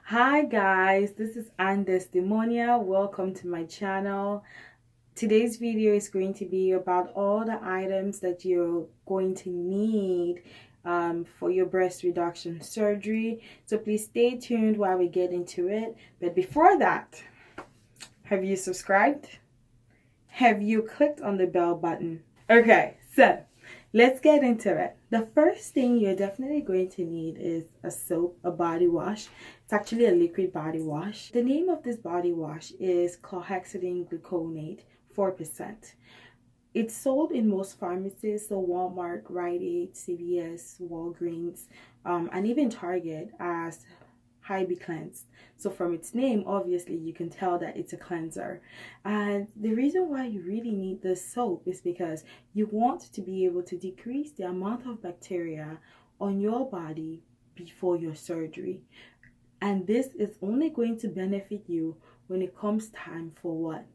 Hi guys, this is Andesdemonia. Welcome to my channel. Today's video is going to be about all the items that you're going to need for your breast reduction surgery. So please stay tuned while we get into it. But before that, have you subscribed? Have you clicked on the bell button? Okay, so let's get into it. The first thing you're definitely going to need is a soap, a body wash. It's actually a liquid body wash. The name of this body wash is chlorhexidine gluconate, 4%. It's sold in most pharmacies, so Walmart, Rite Aid, CVS, Walgreens, and even Target as Hibiclens. So from its name, obviously you can tell that it's a cleanser. And the reason why you really need this soap is because you want to be able to decrease the amount of bacteria on your body before your surgery. And this is only going to benefit you when it comes time for what?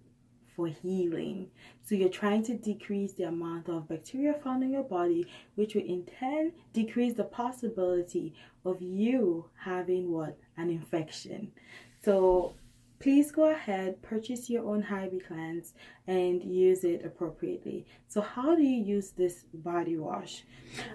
For healing. So you're trying to decrease the amount of bacteria found in your body, which will in turn decrease the possibility of you having what? An infection. So please go ahead, purchase your own Hibiclens and use it appropriately. So how do you use this body wash?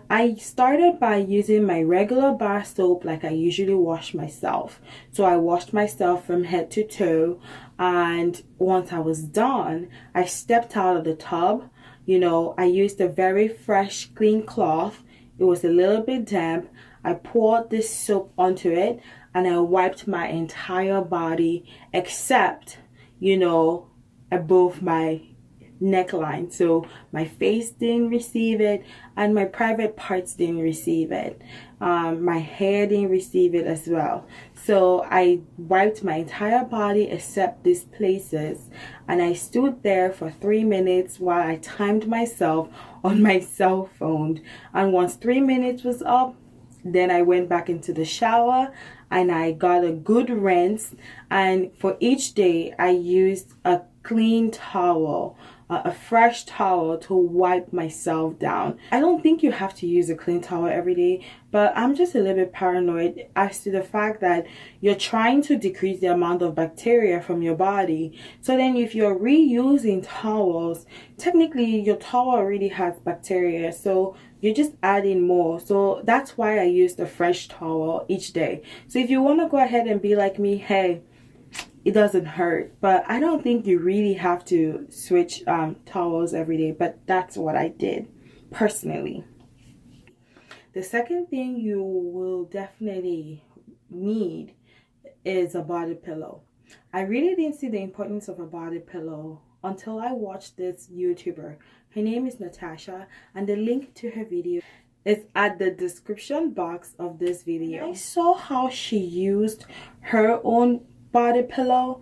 I started by using my regular bar soap like I usually wash myself. So I washed myself from head to toe, and once I was done, I stepped out of the tub. I used a very fresh, clean cloth. It was a little bit damp. I poured this soap onto it and I wiped my entire body except, above my neckline. So my face didn't receive it and my private parts didn't receive it. My hair didn't receive it as well. So I wiped my entire body except these places, and I stood there for 3 minutes while I timed myself on my cell phone. And once 3 minutes was up, then I went back into the shower and I got a good rinse. And for each day, I used a clean towel, a fresh towel to wipe myself down. I don't think you have to use a clean towel every day, but I'm just a little bit paranoid as to the fact that you're trying to decrease the amount of bacteria from your body. So then if you're reusing towels, technically your towel already has bacteria, so you're just adding more. So that's why I use the fresh towel each day. So if you want to go ahead and be like me, hey, it doesn't hurt, but I don't think you really have to switch towels every day, but that's what I did personally. The second thing you will definitely need is a body pillow. I really didn't see the importance of a body pillow until I watched this YouTuber. Her name is Natasha, and the link to her video is at the description box of this video. I saw how she used her own body pillow.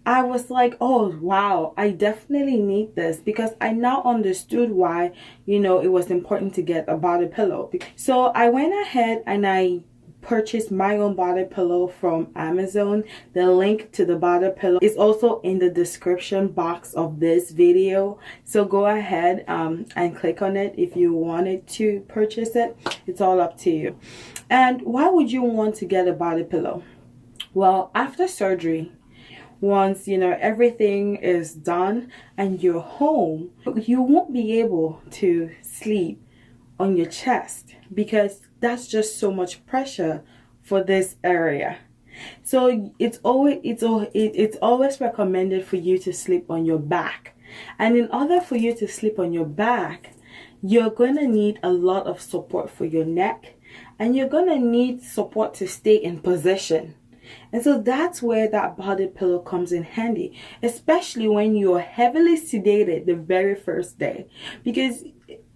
I was like, oh wow, I definitely need this, because I now understood why it was important to get a body pillow. So I went ahead and I purchased my own body pillow from Amazon. The link to the body pillow is also in the description box of this video, so go ahead and click on it if you wanted to purchase it. It's all up to you. And why would you want to get a body pillow? Well, after surgery, once everything is done and you're home, you won't be able to sleep on your chest because that's just so much pressure for this area. So it's always recommended for you to sleep on your back. And in order for you to sleep on your back, you're going to need a lot of support for your neck, and you're going to need support to stay in position. And so that's where that body pillow comes in handy, especially when you're heavily sedated the very first day. Because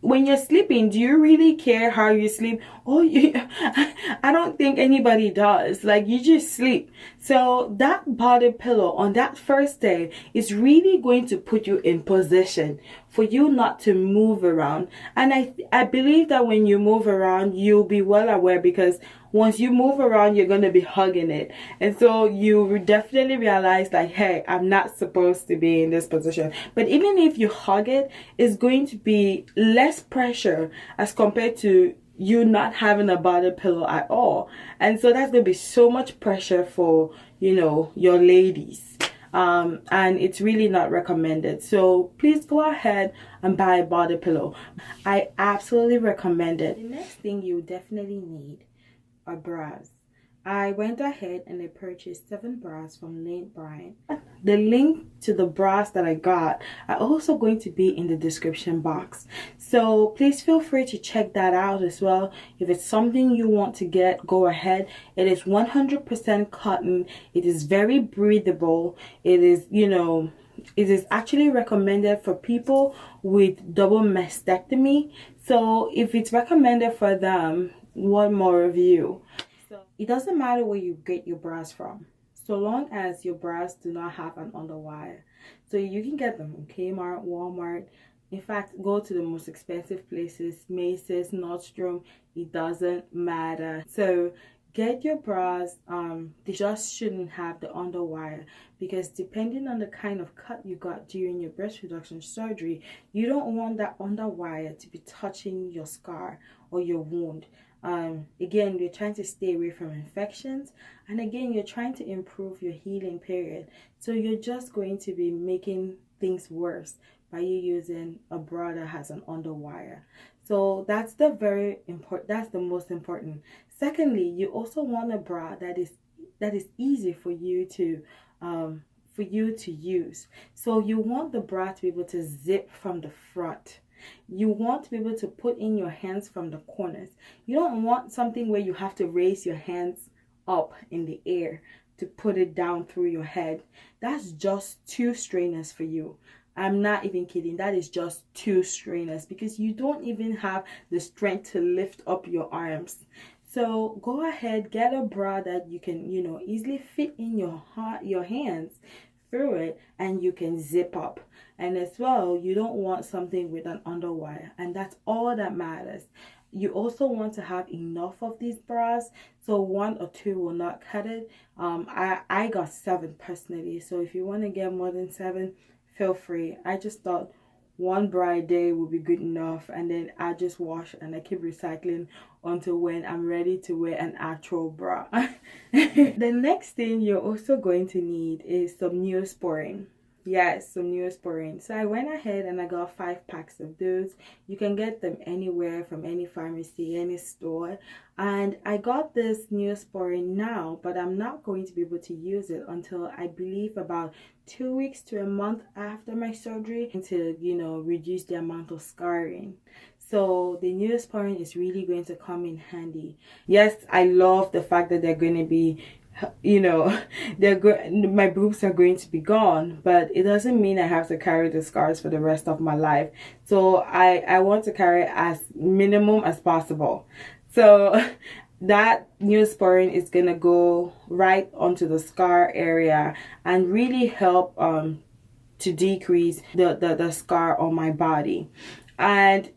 when you're sleeping, do you really care how you sleep? I don't think anybody does. Like, you just sleep. So that body pillow on that first day is really going to put you in position for you not to move around. And I believe that when you move around, you'll be well aware, because once you move around, you're going to be hugging it. And so you definitely realize like, hey, I'm not supposed to be in this position. But even if you hug it, it's going to be less pressure as compared to you not having a body pillow at all. And so that's going to be so much pressure for, you know, your ladies. And it's really not recommended. So please go ahead and buy a body pillow. I absolutely recommend it. The next thing you definitely need are bras. I went ahead and I purchased 7 bras from Lane Bryant. The link to the bras that I got are also going to be in the description box. So please feel free to check that out as well. If it's something you want to get, go ahead. It is 100% cotton. It is very breathable. It is, you know, it is actually recommended for people with double mastectomy. So if it's recommended for them, what more of you? It doesn't matter where you get your bras from, so long as your bras do not have an underwire. So you can get them from Kmart, Walmart. In fact, go to the most expensive places, Macy's, Nordstrom. It doesn't matter. So get your bras. They just shouldn't have the underwire, because depending on the kind of cut you got during your breast reduction surgery, you don't want that underwire to be touching your scar or your wound. Again, you're trying to stay away from infections, and again, you're trying to improve your healing period. So you're just going to be making things worse by you using a bra that has an underwire. So that's the most important. Secondly, you also want a bra that is easy for you to use. So you want the bra to be able to zip from the front. You want to be able to put in your hands from the corners. You don't want something where you have to raise your hands up in the air to put it down through your head. That's just too strenuous for you. I'm not even kidding. That is just too strenuous, because you don't even have the strength to lift up your arms. So go ahead, get a bra that you can, you know, easily fit in your hands through it, and you can zip up. And as well, you don't want something with an underwire, and that's all that matters. You also want to have enough of these bras, so 1 or 2 will not cut it. I got 7 personally, so if you want to get more than 7, feel free. I just thought 1 bra a day would be good enough, and then I just wash and I keep recycling until when I'm ready to wear an actual bra. The next thing you're also going to need is some Neosporin. Yes, some Neosporin. So I went ahead and I got 5 packs of those. You can get them anywhere, from any pharmacy, any store. And I got this Neosporin now, but I'm not going to be able to use it until I believe about 2 weeks to a month after my surgery, to, you know, reduce the amount of scarring. So the Neosporin is really going to come in handy. Yes, I love the fact that they're going to be, you know, my boobs are going to be gone, but it doesn't mean I have to carry the scars for the rest of my life. So I want to carry as minimum as possible. So that Neosporin is gonna go right onto the scar area and really help to decrease the scar on my body. And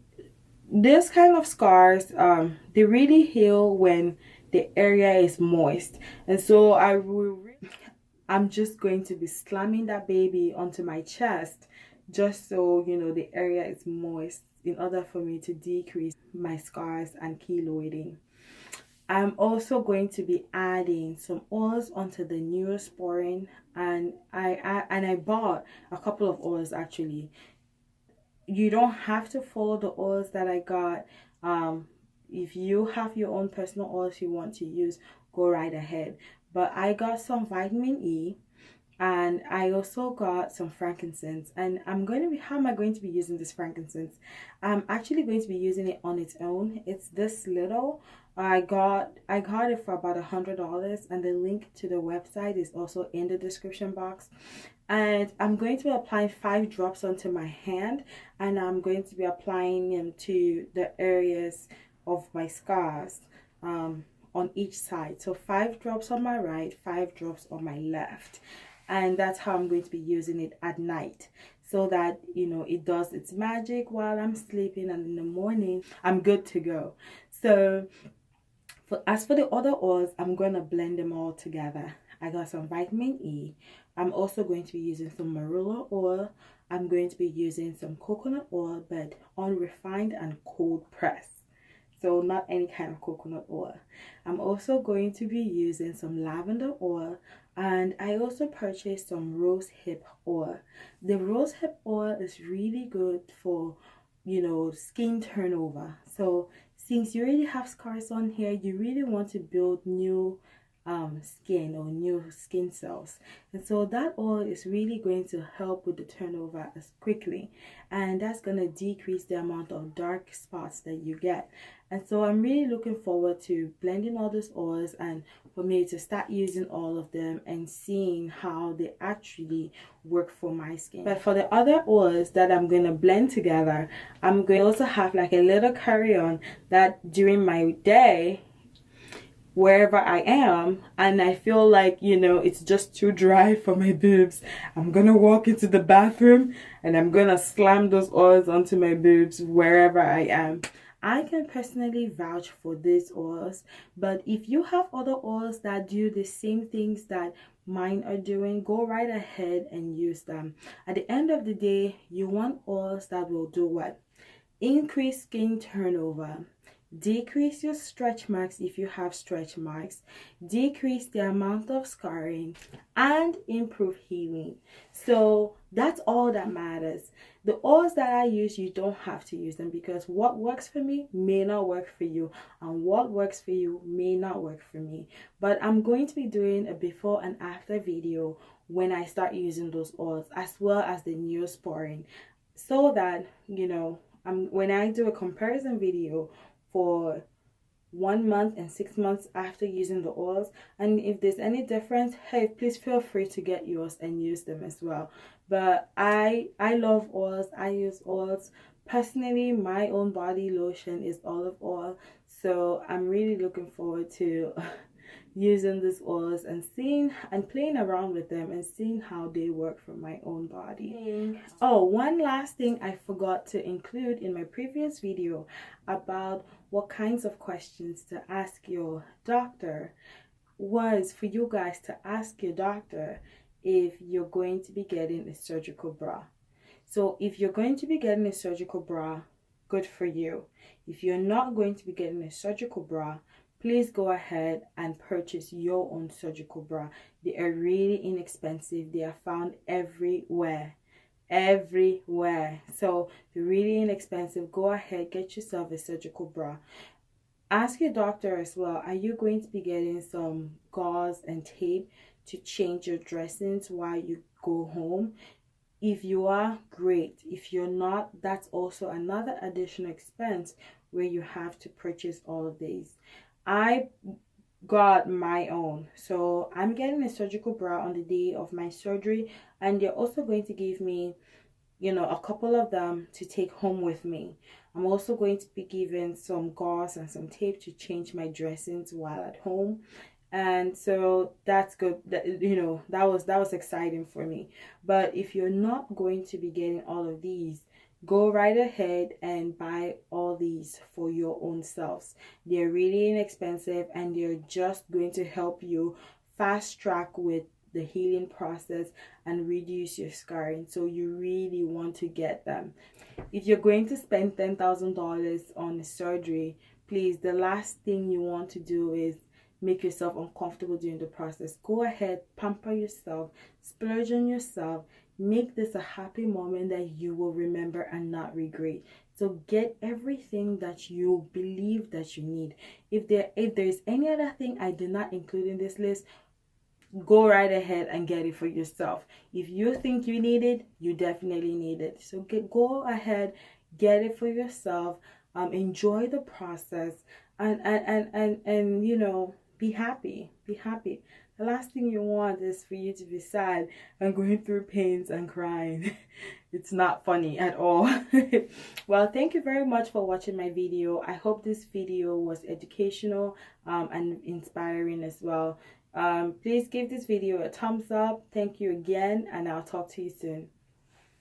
this kind of scars, they really heal when the area is moist. And so I'm just going to be slamming that baby onto my chest, just so, you know, the area is moist, in order for me to decrease my scars and keloiding. I'm also going to be adding some oils onto the Neosporin, and I bought a couple of oils actually. You don't have to follow the oils that I got. If you have your own personal oils you want to use, go right ahead. But I got some vitamin E, and I also got some frankincense. And how am I going to be using this frankincense? I'm actually going to be using it on its own. It's this little. I got it for about $100, and the link to the website is also in the description box. And I'm going to be applying 5 drops onto my hand, and I'm going to be applying them to the areas of my scars on each side. So 5 drops on my right, 5 drops on my left. And that's how I'm going to be using it at night, so that, you know, it does its magic while I'm sleeping, and in the morning I'm good to go. So as for the other oils, I'm going to blend them all together. I got some vitamin E. I'm also going to be using some Marula Oil. I'm going to be using some coconut oil, but unrefined and cold pressed. so not any kind of coconut oil. I'm also going to be using some lavender oil, and I also purchased some rosehip oil. The rosehip oil is really good for, you know, skin turnover. So since you already have scars on here, you really want to build new skin or new skin cells, and so that oil is really going to help with the turnover as quickly, and that's going to decrease the amount of dark spots that you get. And so I'm really looking forward to blending all those oils and for me to start using all of them and seeing how they actually work for my skin. But for the other oils that I'm going to blend together, I'm going to also have like a little carry-on that during my day, wherever I am, and I feel like, you know, it's just too dry for my boobs, I'm gonna walk into the bathroom and I'm gonna slam those oils onto my boobs wherever I am. I can personally vouch for these oils, but if you have other oils that do the same things that mine are doing, go right ahead and use them. At the end of the day, you want oils that will do what? Increase skin turnover, decrease your stretch marks if you have stretch marks, decrease the amount of scarring, and improve healing. So that's all that matters. The oils that I use, you don't have to use them, because what works for me may not work for you, and what works for you may not work for me. But I'm going to be doing a before and after video when I start using those oils, as well as the Neosporin, so that, you know, when I do a comparison video for 1 month and 6 months after using the oils, and if there's any difference, hey, please feel free to get yours and use them as well. But I love oils. I use oils personally. My own body lotion is olive oil, so I'm really looking forward to using these oils and seeing and playing around with them and seeing how they work for my own body. Oh, one last thing I forgot to include in my previous video about what kinds of questions to ask your doctor was for you guys to ask your doctor if you're going to be getting a surgical bra. So if you're going to be getting a surgical bra, good for you. If you're not going to be getting a surgical bra, please go ahead and purchase your own surgical bra. They are really inexpensive. They are found everywhere. So they're really inexpensive. Go ahead, get yourself a surgical bra. Ask your doctor as well, are you going to be getting some gauze and tape to change your dressings while you go home? If you are, great. If you're not, that's also another additional expense where you have to purchase all of these. I got my own, so I'm getting a surgical bra on the day of my surgery, and they're also going to give me, you know, a couple of them to take home with me. I'm also going to be given some gauze and some tape to change my dressings while at home, and so that's good. That, you know, that was exciting for me. But if you're not going to be getting all of these, go right ahead and buy all these for your own selves. They're really inexpensive, and they're just going to help you fast track with the healing process and reduce your scarring. So you really want to get them. If you're going to spend $10,000 on surgery, please, the last thing you want to do is make yourself uncomfortable during the process. Go ahead, pamper yourself, splurge on yourself. Make this a happy moment that you will remember and not regret. So get everything that you believe that you need. If there's any other thing I did not include in this list, go right ahead and get it for yourself. If you think you need it, you definitely need it. So go ahead, get it for yourself. Enjoy the process, and you know, be happy. The last thing you want is for you to be sad and going through pains and crying. It's not funny at all. Well, thank you very much for watching my video. I hope this video was educational and inspiring as well. Please give this video a thumbs up. Thank you again, and I'll talk to you soon.